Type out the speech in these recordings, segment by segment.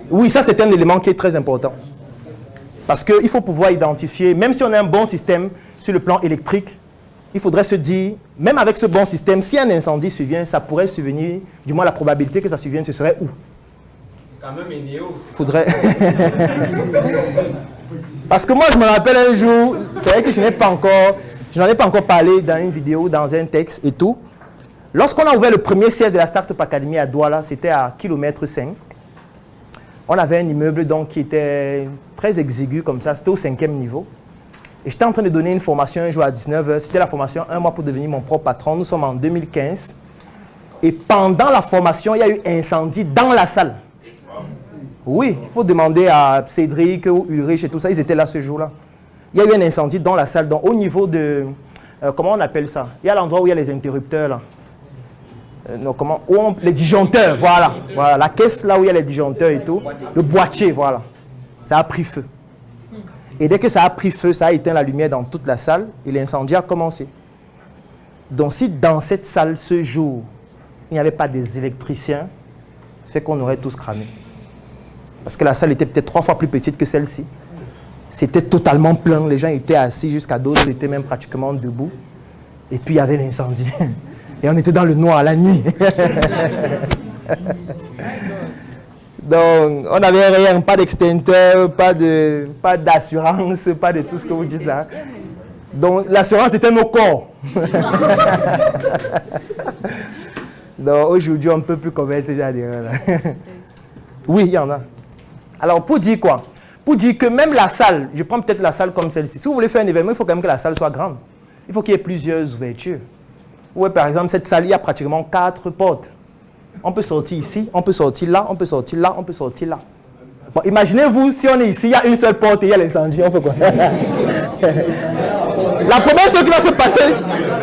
Oui, ça c'est un élément qui est très important. Parce qu'il faut pouvoir identifier, même si on a un bon système sur le plan électrique, il faudrait se dire, même avec ce bon système, si un incendie survient, ça pourrait survenir, du moins la probabilité que ça survienne, ce serait où? C'est quand même une néo. Faudrait... Parce que moi, je me rappelle un jour, c'est vrai que je n'en ai pas encore parlé dans une vidéo, dans un texte et tout. Lorsqu'on a ouvert le premier siège de la Startup Academy à Douala, c'était à km 5. On avait un immeuble donc, qui était très exigu comme ça, c'était au 5e niveau. Et j'étais en train de donner une formation un jour à 19 h. C'était la formation 1 mois pour devenir mon propre patron. Nous sommes en 2015. Et pendant la formation, il y a eu incendie dans la salle. Oui, il faut demander à Cédric ou Ulrich et tout ça. Ils étaient là ce jour-là. Il y a eu un incendie dans la salle. Donc, au niveau de... comment on appelle ça? Il y a l'endroit où il y a les interrupteurs là. Non, comment, les disjoncteurs, voilà. Voilà. La caisse là où il y a les disjoncteurs et tout. Le boîtier, voilà. Ça a pris feu. Et dès que ça a pris feu, ça a éteint la lumière dans toute la salle et l'incendie a commencé. Donc si dans cette salle ce jour, il n'y avait pas des électriciens, c'est qu'on aurait tous cramé. Parce que la salle était peut-être 3 fois plus petite que celle-ci. C'était totalement plein, les gens étaient assis jusqu'à d'autres étaient même pratiquement debout. Et puis il y avait l'incendie. Et on était dans le noir la nuit. Donc, on n'avait rien, pas d'extincteur, pas d'assurance, pas de tout ce que vous dites là. Donc, l'assurance était nos corps. Donc, aujourd'hui, on ne peut plus commettre ce genre d'erreur là. Oui, il y en a. Alors, pour dire quoi? Pour dire que même la salle, je prends peut-être la salle comme celle-ci. Si vous voulez faire un événement, il faut quand même que la salle soit grande. Il faut qu'il y ait plusieurs ouvertures. Oui, par exemple, cette salle, il y a pratiquement 4 portes. On peut sortir ici, on peut sortir là, on peut sortir là, on peut sortir là. Bon, imaginez-vous, si on est ici, il y a une seule porte et il y a l'incendie, on fait quoi? La première chose qui va se passer,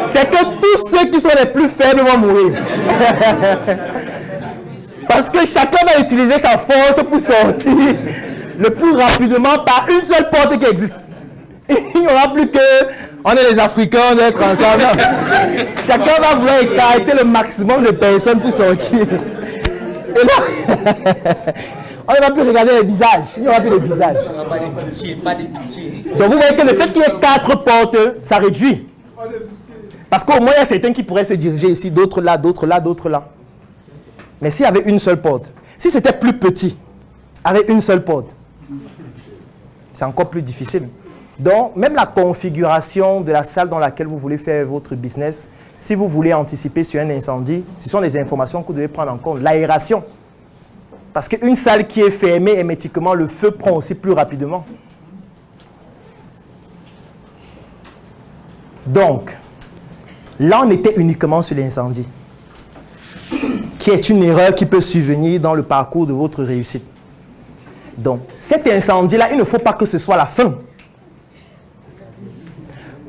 c'est que tous ceux qui sont les plus faibles vont mourir. Parce que chacun va utiliser sa force pour sortir le plus rapidement par une seule porte qui existe. Il n'y aura plus que, on est les Africains, on doit être ensemble. Chacun va vouloir écarter le maximum de personnes pour sortir. Et là, on ne va plus regarder les visages. Il n'y aura plus de visages. Donc vous voyez que le fait qu'il y ait 4 portes, ça réduit. Parce qu'au moins, il y a certains qui pourraient se diriger ici, d'autres là, d'autres là, d'autres là. Mais s'il y avait une seule porte, si c'était plus petit, avec une seule porte, c'est encore plus difficile. Donc, même la configuration de la salle dans laquelle vous voulez faire votre business, si vous voulez anticiper sur un incendie, ce sont des informations que vous devez prendre en compte. L'aération. Parce qu'une salle qui est fermée hermétiquement, le feu prend aussi plus rapidement. Donc, là, on était uniquement sur l'incendie, qui est une erreur qui peut survenir dans le parcours de votre réussite. Donc, cet incendie-là, il ne faut pas que ce soit la fin.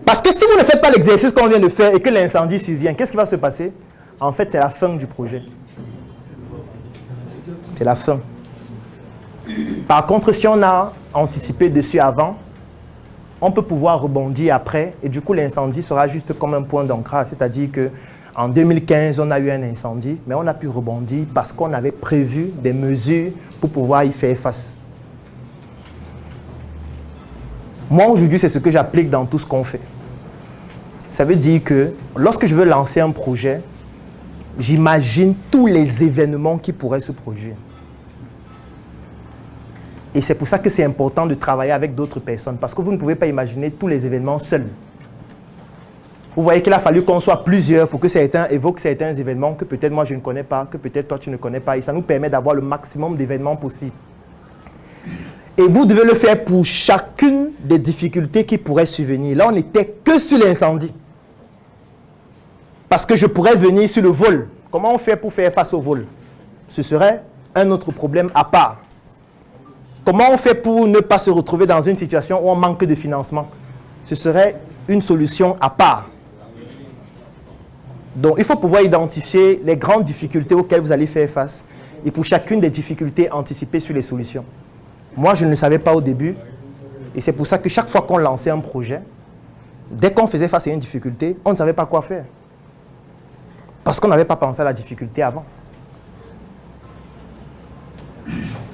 Parce que si vous ne faites pas l'exercice qu'on vient de faire et que l'incendie survient, qu'est-ce qui va se passer? En fait, c'est la fin du projet. C'est la fin. Par contre, si on a anticipé dessus avant, on peut pouvoir rebondir après et du coup, l'incendie sera juste comme un point d'ancrage. C'est-à-dire qu'en 2015, on a eu un incendie, mais on a pu rebondir parce qu'on avait prévu des mesures pour pouvoir y faire face. Moi, aujourd'hui, c'est ce que j'applique dans tout ce qu'on fait. Ça veut dire que lorsque je veux lancer un projet, j'imagine tous les événements qui pourraient se produire. Et c'est pour ça que c'est important de travailler avec d'autres personnes, parce que vous ne pouvez pas imaginer tous les événements seuls. Vous voyez qu'il a fallu qu'on soit plusieurs pour que certains évoquent certains événements que peut-être moi je ne connais pas, que peut-être toi tu ne connais pas. Et ça nous permet d'avoir le maximum d'événements possibles. Et vous devez le faire pour chacune des difficultés qui pourraient survenir. Là, on n'était que sur l'incendie. Parce que je pourrais venir sur le vol. Comment on fait pour faire face au vol? Ce serait un autre problème à part. Comment on fait pour ne pas se retrouver dans une situation où on manque de financement? Ce serait une solution à part. Donc, il faut pouvoir identifier les grandes difficultés auxquelles vous allez faire face. Et pour chacune des difficultés, anticiper sur les solutions. Moi, je ne le savais pas au début. Et c'est pour ça que chaque fois qu'on lançait un projet, dès qu'on faisait face à une difficulté, on ne savait pas quoi faire. Parce qu'on n'avait pas pensé à la difficulté avant.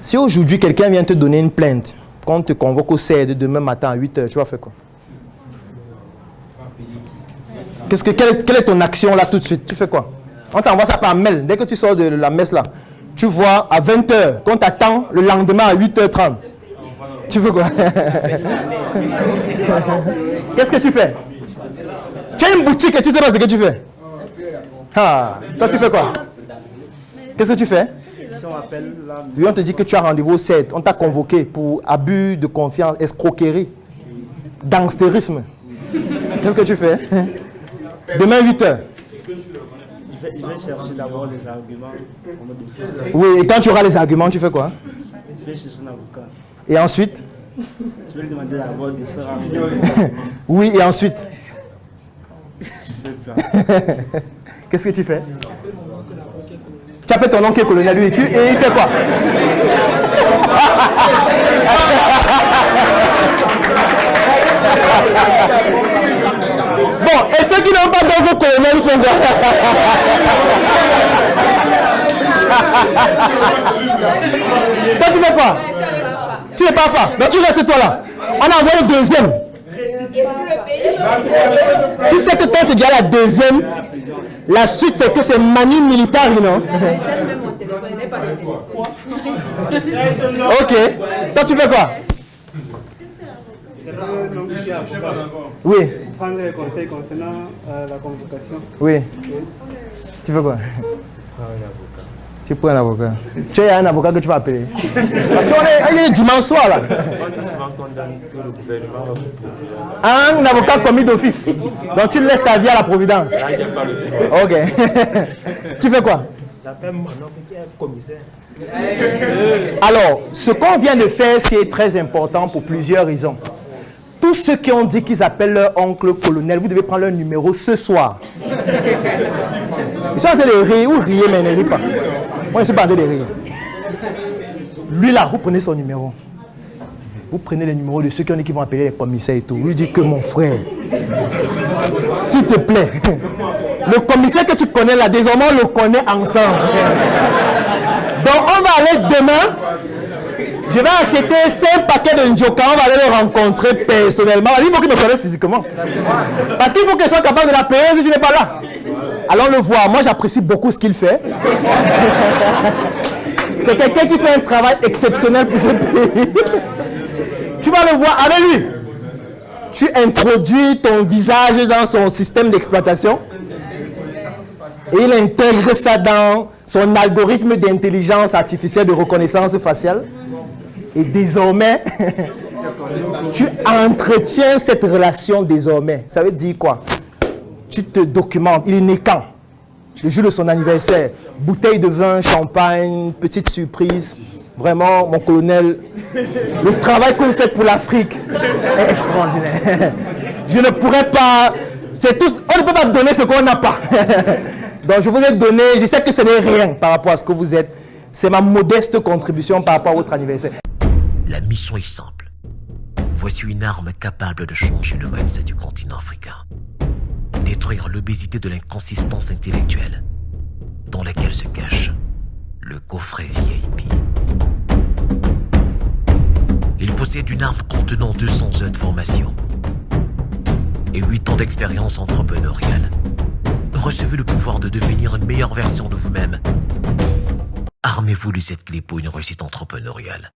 Si aujourd'hui quelqu'un vient te donner une plainte, qu'on te convoque au CED demain matin à 8 h, tu vas faire quoi? Quelle est ton action là tout de suite? Tu fais quoi? On t'envoie ça par mail. Dès que tu sors de la messe là, tu vois à 20 h, qu'on t'attend le lendemain à 8 h 30. Tu fais quoi? Qu'est-ce que tu fais? Tu as une boutique et tu sais pas ce que tu fais. Ah, toi tu fais quoi? Qu'est-ce que tu fais? Oui, on te dit que tu as rendez-vous au 7. On t'a convoqué pour abus de confiance, escroquerie, gangstérisme. Qu'est-ce que tu fais? Demain 8 h. Il va chercher d'abord les arguments. Oui, et quand tu auras les arguments, tu fais quoi? Je vais chercher un avocat. Et ensuite? Je vais lui demander d'abord de se rendre. Oui, et ensuite? Je sais pas. Qu'est-ce que tu fais? Tu appelles ton oncle colonel, lui, et il fait quoi? Bon, et ceux qui n'ont pas d'oncle colonel, ils font quoi? Toi, tu fais quoi? Tu ne parles pas. Donc, tu restes toi là. On a envoyé le deuxième. Tu sais que toi, c'est déjà la deuxième. La suite, c'est que c'est manu militaire, non? Ok. Toi, tu fais quoi? Oui. Prendre les conseils concernant la convocation. Oui. Tu fais quoi? Tu prends un avocat. Tu as un avocat que tu vas appeler. Parce qu'on est dimanche soir là. Un avocat commis d'office. Donc tu laisses ta vie à la providence. Ok. Tu fais quoi? J'appelle mon oncle qui est commissaire. Alors, ce qu'on vient de faire, c'est très important pour plusieurs raisons. Tous ceux qui ont dit qu'ils appellent leur oncle colonel, vous devez prendre leur numéro ce soir. Ils sont en train de rire, ou riez, mais ne riez pas. Moi, je ne suis pas en train de rire. Lui là, vous prenez son numéro. Vous prenez les numéros de ceux qui ont dit qu'ils vont appeler les commissaires et tout. Vous lui dites que mon frère, s'il te plaît, le commissaire que tu connais là, désormais on le connaît ensemble. Donc on va aller demain. Je vais acheter 5 paquets de Njoka, on va aller le rencontrer personnellement. Il faut qu'il me connaisse physiquement. Parce qu'il faut qu'il soit capable de la payer si je n'ai pas là. Allons le voir. Moi, j'apprécie beaucoup ce qu'il fait. C'est quelqu'un qui fait un travail exceptionnel pour ce pays. Tu vas le voir avec lui. Tu introduis ton visage dans son système d'exploitation. Et il intègre ça dans son algorithme d'intelligence artificielle de reconnaissance faciale. Et désormais, tu entretiens cette relation désormais. Ça veut dire quoi? Tu te documentes. Il est né quand? Le jour de son anniversaire. Bouteille de vin, champagne, petite surprise. Vraiment, mon colonel, le travail que vous faites pour l'Afrique est extraordinaire. Je ne pourrais pas... On ne peut pas donner ce qu'on n'a pas. Donc je vous ai donné, je sais que ce n'est rien par rapport à ce que vous êtes. C'est ma modeste contribution par rapport à votre anniversaire. La mission est simple. Voici une arme capable de changer le mindset du continent africain. Détruire l'obésité de l'inconsistance intellectuelle dans laquelle se cache le coffret VIP. Il possède une arme contenant 200 heures de formation et 8 ans d'expérience entrepreneuriale. Recevez le pouvoir de devenir une meilleure version de vous-même. Armez-vous de cette clé pour une réussite entrepreneuriale.